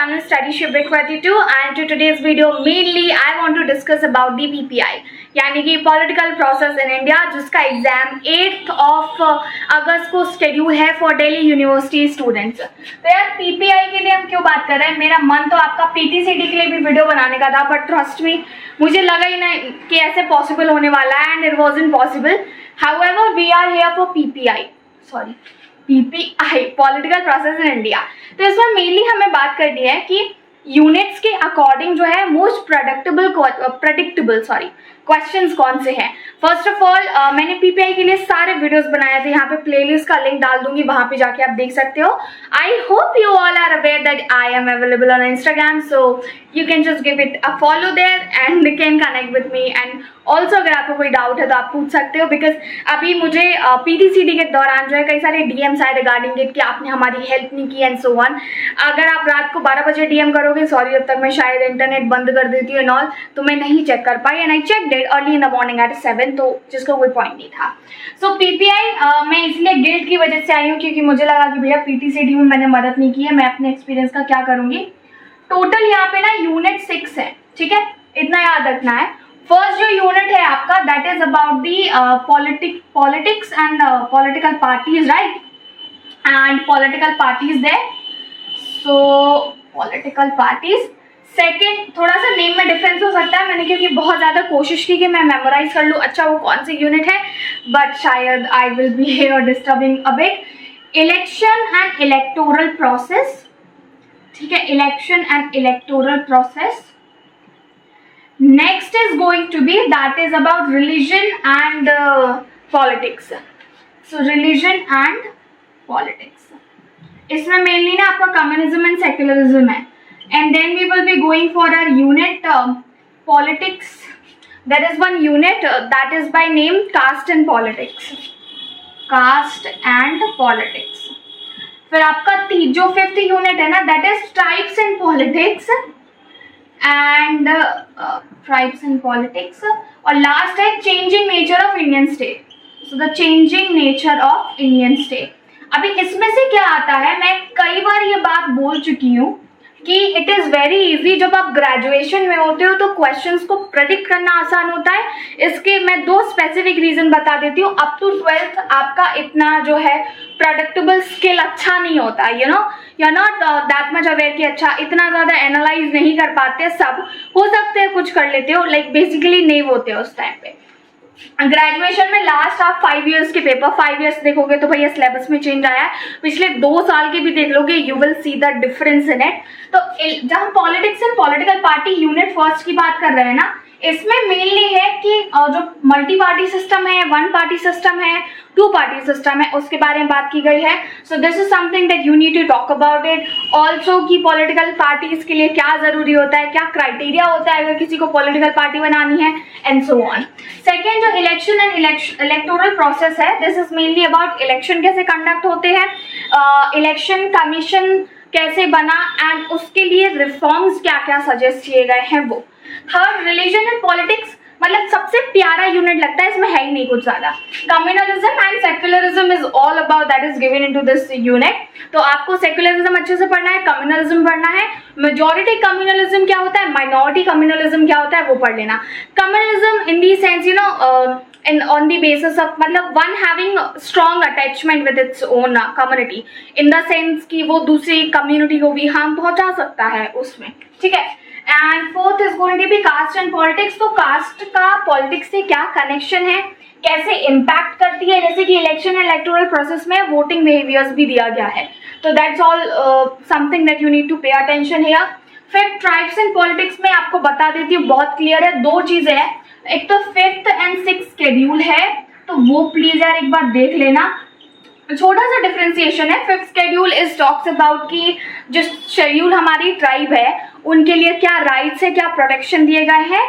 channel Study Shipwreck 22 and to today's video mainly I want to discuss about the PPI यानी कि political process in India जिसका exam 8 अगस्त को schedule है for Delhi university students. तो यार PPI के लिए हम क्यों बात कर रहे हैं, मेरा मन तो आपका पीटीसीटी के लिए भी वीडियो बनाने का था बट ट्रस्ट मी मुझे लगा ही नहीं कि ऐसे पॉसिबल होने वाला है and it wasn't possible. However we are here for PPI political process in India. तो इसमें मेनली हमें बात करनी है कि यूनिट्स के अकॉर्डिंग जो है मोस्ट प्रेडिक्टेबल क्वेश्चंस कौन से हैं। फर्स्ट ऑफ ऑल मैंने पीपीआई के लिए सारे वीडियोस बनाए थे, यहाँ पे प्लेलिस्ट का लिंक डाल दूंगी, वहां पे जाके आप देख सकते हो। I hope you all are aware that I am available on Instagram, so you can just give it a follow there and can connect with me and also अगर आपको कोई डाउट है तो आप पूछ सकते हो बिकॉज अभी मुझे पीटीसीटी के दौरान जो है कई सारे डीएम्स आए रिगार्डिंग इट कि आपने हमारी हेल्प नहीं की एंड सो ऑन। अगर आप रात को 12 बजे डीएम करोगे, सॉरी अब तक मैं शायद इंटरनेट बंद कर देती हूँ एंड ऑल, तो मैं नहीं चेक कर पाई and I check that early in the morning at 7, तो जिसका कोई पॉइंट नहीं था। सो पीपीआई मैं इसलिए गिल्ट की वजह से आई हूँ क्योंकि मुझे लगा कि भैया पीटीसीटी में मैंने मदद नहीं की है, मैं अपने एक्सपीरियंस का क्या करूँगी। टोटल यहाँ पे ना यूनिट 6 है, ठीक है, इतना याद रखना है। फर्स्ट जो यूनिट है आपका that is about the politics and political parties, right, and political parties there. So political parties second, थोड़ा सा नेम में डिफरेंस हो सकता है, मैंने क्योंकि बहुत ज़्यादा कोशिश की कि मैं मेमोराइज कर लूँ अच्छा वो कौन सी यूनिट है, बट शायद I will be here disturbing a bit. Election and electoral process, ठीक है, election and electoral process. Next is going to be that is about religion and politics. So religion and politics. इसमें mainly ना आपका communism and secularism है, and then we will be going for our unit politics. There is one unit that is by name caste and politics. Caste and politics. फिर आपका जो 5th unit है ना that is tribes and politics. And tribes and politics, और last है changing nature of Indian state. So the changing nature of Indian state. अभी इसमें से क्या आता है, मैं कई बार ये बात बोल चुकी हूँ कि इट इज़ वेरी इजी, जब आप ग्रेजुएशन में होते हो तो क्वेश्चंस को प्रेडिक्ट करना आसान होता है। इसके मैं 2 स्पेसिफिक रीजन बता देती हूँ। अप टू 12th आपका इतना जो है प्रेडिक्टेबल स्किल अच्छा नहीं होता, you know, you are not that much aware कि अच्छा इतना ज़्यादा एनालाइज नहीं कर पाते, सब हो सकते हैं कुछ कर लेते हो, लाइक बेसिकली नहीं होते उस टाइम पे। ग्रेजुएशन में लास्ट आप 5 इयर्स के पेपर 5 इयर्स देखोगे तो भैया सिलेबस में चेंज आया है, पिछले 2 साल के भी देख लोगे, you will see the difference in it. तो जब हम politics and political party unit first की बात कर रहे हैं ना, इसमें मेनली है कि जो मल्टी पार्टी सिस्टम है, 1 पार्टी सिस्टम है, 2 पार्टी सिस्टम है, उसके बारे में बात की गई है। So this is something that you need to talk about it also कि पॉलिटिकल पार्टीज के लिए क्या जरूरी होता है, क्या क्राइटेरिया होता है अगर किसी को पॉलिटिकल पार्टी बनानी है एंड सो ऑन। सेकेंड जो इलेक्शन एंड इलेक्टोरल प्रोसेस है, this is mainly about election कैसे कंडक्ट होते हैं, इलेक्शन कमीशन कैसे बना एंड उसके लिए रिफॉर्म्स क्या क्या सजेस्ट किए गए हैं वो। थर्ड रिलीजन एंड पॉलिटिक्स, मतलब सबसे प्यारा यूनिट लगता है, इसमें है ही नहीं कुछ ज्यादा। Communalism and secularism is all about that is given into this unit. तो आपको सेक्युलरिज्म अच्छे से पढ़ना है, कम्युनलिज्म पढ़ना है, मेजॉरिटी कम्युनलिज्म क्या होता है, माइनॉरिटी कम्युनलिज्म क्या होता है वो पढ़ लेना। Communalism in the sense you know on the basis of मतलब one having strong attachment with its own community in the sense कि वो दूसरी कम्युनिटी को भी हार्म पहुंचा सकता है उसमें, ठीक है। And fourth is going to be caste and politics. तो कास्ट का पॉलिटिक्स से क्या कनेक्शन है, कैसे इम्पैक्ट करती है, जैसे कि इलेक्शन एंड इलेक्टोरल प्रोसेस में वोटिंग बिहेवियर्स भी दिया गया है। तो that's all something that you need to pay attention here. फिर ट्राइब्स एंड पॉलिटिक्स में आपको बता देती हूँ, बहुत क्लियर है, 2 चीजें हैं, एक तो 5th एंड 6th शेड्यूल है, तो वो प्लीज यार एक बार देख लेना, छोटा सा डिफरेंशिएशन है। 5th schedule is talks about कि जो शेड्यूल हमारी ट्राइब है उनके लिए क्या राइट्स है, क्या प्रोटेक्शन दिए गए हैं,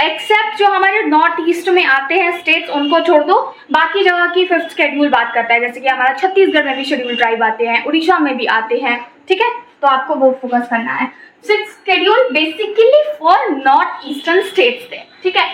एक्सेप्ट जो हमारे नॉर्थ ईस्ट में आते हैं स्टेट्स उनको छोड़ दो, बाकी जगह की 5th शेड्यूल बात करता है, जैसे कि हमारा छत्तीसगढ़ में भी शेड्यूल ट्राइब आते हैं, उड़ीसा में भी आते हैं, ठीक है, तो आपको वो फोकस करना है। 6th schedule basically for north eastern states थे, ठीक है।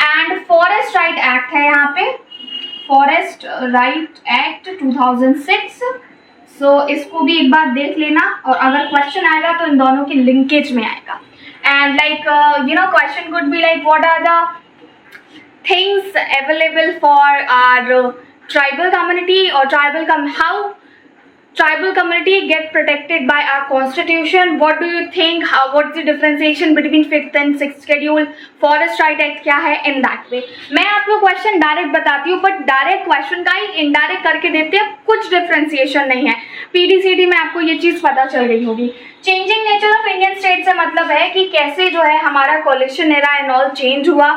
एंड फॉरेस्ट राइट एक्ट है यहाँ पे, फॉरेस्ट राइट एक्ट 2006। सो इसको भी एक बार देख लेना, और अगर क्वेश्चन आएगा तो इन दोनों के लिंकेज में आएगा. And like question could be like what are the things available for our tribal community, or how tribal community get protected by our constitution. What do you think, what's the differentiation between 5th and 6th schedule, forest right act क्या है, in that way. मैं आपको question direct बताती हूँ, but direct question का ही indirect करके देते हैं, कुछ डिफ्रेंसिएशन नहीं है. पीडीसीडी में आपको ये चीज पता चल गई होगी. Changing nature of Indian state से मतलब है कि कैसे जो है हमारा coalition era and all change हुआ.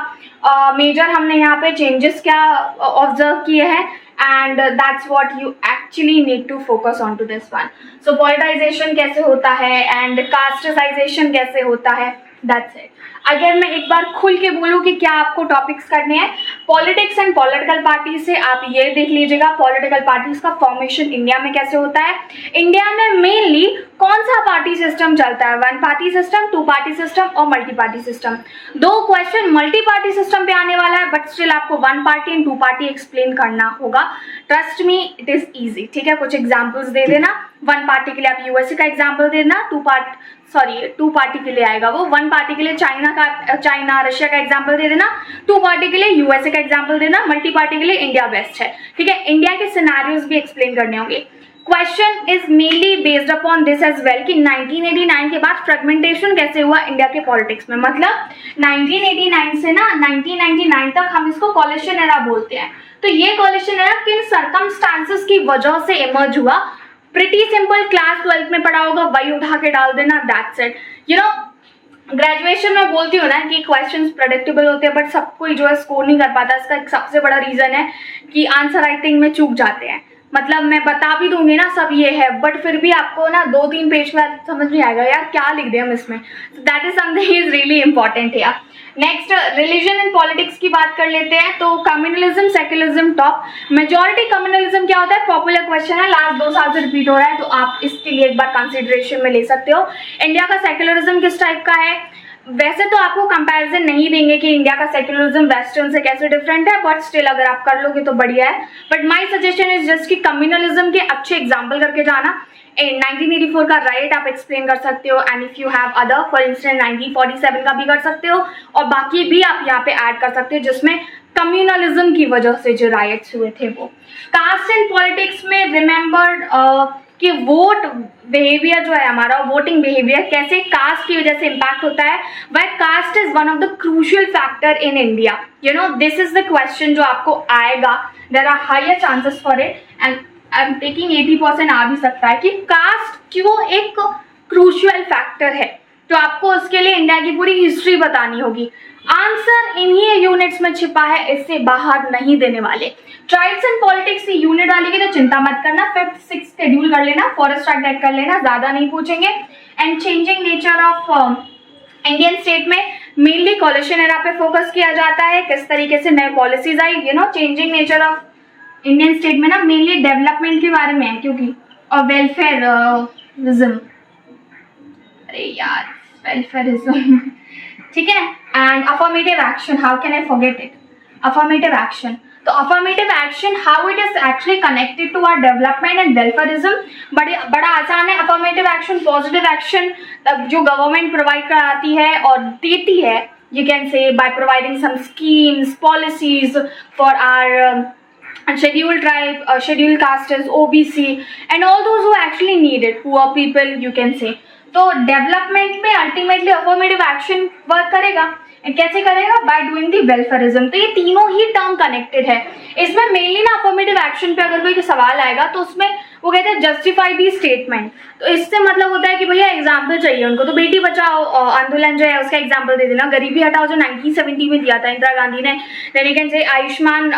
मेजर हमने यहाँ पे चेंजेस क्या ऑब्जर्व किए हैं, and that's what you actually need to focus on to this one. So politicisation कैसे होता है एंड कास्टिसाइजेशन कैसे होता है, दैट्स इट. अगर मैं एक बार खुल के बोलूँ कि क्या आपको टॉपिक्स करने हैं, पॉलिटिक्स एंड पॉलिटिकल पार्टी से आप ये देख लीजिएगा पॉलिटिकल पार्टीज का फॉर्मेशन इंडिया में कैसे होता है. इंडिया में मेनली कौन सा पार्टी सिस्टम चलता है, 1 पार्टी सिस्टम, 2 पार्टी सिस्टम और multi party system. 2 question multi party system पे आने वाला है, बट स्टिल आपको 1 पार्टी एंड 2 पार्टी एक्सप्लेन करना होगा. Trust me, it is easy. ठीक है, कुछ एग्जाम्पल्स दे देना. 1 पार्टी के लिए आप यूएसए का एग्जाम्पल दे देना, 2 पार्टी के लिए आएगा वो. 1 पार्टी के लिए चाइना रशिया का एग्जाम्पल दे देना. 2 पार्टी के लिए यूएसए का एग्जाम्पल देना. मल्टी पार्टी के लिए इंडिया बेस्ट है. ठीक है, इंडिया के सिनेरियोज भी एक्सप्लेन करने होंगे. Question is mainly based upon this as well कि 1989 के बाद फ्रेगमेंटेशन कैसे हुआ इंडिया के पॉलिटिक्स में. मतलब 1989 से ना 1999 तक हम इसको कोलिशन एरा बोलते हैं. तो ये कोलिशन एरा किन सर्कमस्टांसेस की वजह से इमर्ज हुआ, प्रिटी सिंपल, क्लास 12 में पढ़ा होगा, वही उठा के डाल देना, दैट्स इट. ग्रेजुएशन में बोलती हूँ ना कि क्वेश्चंस प्रेडिक्टेबल होते हैं, बट सब कोई जो है स्कोर नहीं कर पाता. इसका एक सबसे बड़ा रीजन है कि आंसर राइटिंग में चूक जाते हैं. मतलब मैं बता भी दूंगी ना सब ये है, बट फिर भी आपको ना 2-3 पेज के बाद समझ नहीं आएगा यार क्या लिख दिया हम इसमें. That is something is really important है. नेक्स्ट रिलीजन एंड पॉलिटिक्स की बात कर लेते हैं. तो communalism, secularism top. Majority communalism क्या होता है, पॉपुलर क्वेश्चन है, लास्ट 2 साल से रिपीट हो रहा है, तो आप इसके लिए एक बार कंसिडरेशन में ले सकते हो. इंडिया का सेक्युलरिज्म किस टाइप का है, वैसे तो आपको कंपैरिजन नहीं देंगे कि इंडिया का सेक्युलरिज्म वेस्टर्न से कैसे डिफरेंट है, बट स्टिल अगर आप कर लोगे तो बढ़िया है. But my suggestion is just कि कम्युनलिज्म के अच्छे एग्जांपल करके जाना. 1984 का राइट आप एक्सप्लेन कर सकते हो, and if you have other, for instance 1947 का भी कर सकते हो, और बाकी भी आप यहाँ पे ऐड कर सकते हो जिसमें कम्युनलिज्म की वजह से जो राइट्स हुए थे वो. कास्ट एंड पॉलिटिक्स में रिमेंबर कि वोट बिहेवियर जो है हमारा, वोटिंग बिहेवियर कैसे कास्ट की वजह से इम्पैक्ट होता है. Why caste is one of the crucial factor in India. This is the question जो आपको आएगा. There are higher chances for it, and I am taking 80% आ भी सकता है कि कास्ट क्यों एक क्रूशियल फैक्टर है. तो आपको उसके लिए इंडिया की पूरी हिस्ट्री बतानी होगी. आंसर इन्हीं यूनिट्स में छिपा है, इससे बाहर नहीं देने वाले. ट्राइब्स एंड पॉलिटिक्स की यूनिट डालेगी तो चिंता मत करना, 5th 6th शेड्यूल कर लेना, फॉरेस्ट एक्ट कर लेना, ज्यादा नहीं पूछेंगे. And changing nature of Indian state में मेनली कोलिशन एरा पे फोकस किया जाता है, किस तरीके से नए policies I. Changing nature of Indian state में ना मेनली डेवलपमेंट के बारे में है, क्योंकि और वेलफेयरिज्म, अरे यार वेलफेयरिज्म, ठीक है. And affirmative action, how can I forget it, affirmative action. तो affirmative action how it is actually connected to our development and welfarism, बड़ा आसान है. अफर्मेटिव एक्शन, पॉजिटिव एक्शन जो गवर्नमेंट प्रोवाइड कराती है और देती है, you can say by providing some schemes, policies for our scheduled tribe, scheduled castes, OBC and all those who actually need it, poor people you can say. तो development में ultimately affirmative action work करेगा. कैसे करेगा, by doing the welfarism. तो ये तीनों ही term connected है. इसमें मेनली ना अफर्मेटिव एक्शन पे अगर कोई सवाल आएगा तो उसमें वो कहते हैं जस्टिफाई दी स्टेटमेंट. तो इससे मतलब होता है कि भैया एग्जाम्पल चाहिए उनको. तो बेटी बचाओ आंदोलन जो है उसका एग्जाम्पल दे देना, गरीबी हटाओ जो 1970 में दिया था इंदिरा गांधी ने, देन से आयुष्मान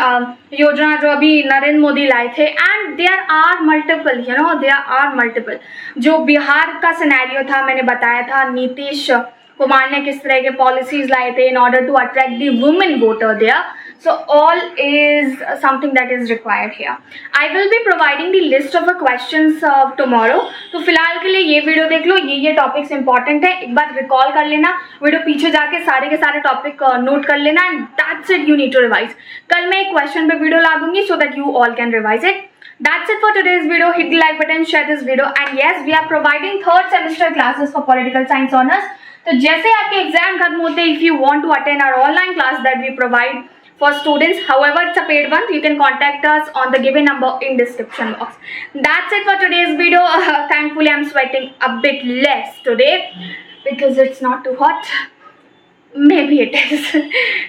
योजना जो अभी नरेंद्र मोदी लाए थे. And there are multiple, there are multiple. जो बिहार का सिनेरियो था मैंने बताया था, नीतीश कुमार ने किस तरह के पॉलिसीज लाए थे in order to attract the women voter there. So all is something that is required here. I will be providing the list of the questions tomorrow. तो फिलहाल के लिए ये वीडियो देख लो, ये टॉपिक्स इंपॉर्टेंट है, एक बार रिकॉल कर लेना, वीडियो पीछे जाके सारे के सारे टॉपिक नोट कर लेना, and that's it, you need to revise. कल मैं एक क्वेश्चन पे वीडियो ला दूंगी so that you all can revise it. That's it for today's video. Hit the like button, share this video, and yes, we are providing third semester classes for political science honors. तो जैसे आपके exam खत्म होते हैं, if you want to attend our online class that we provide for students, however it's a paid one, you can contact us on the given number in description box. That's it for today's video. Thankfully I'm sweating a bit less today because it's not too hot. Maybe it is.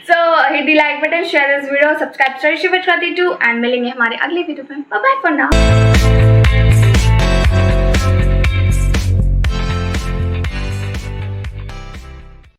So hit the like button, share this video, subscribe to Shiv with Krati too, and मिलेंगे हमारे अगले video में. Bye bye for now.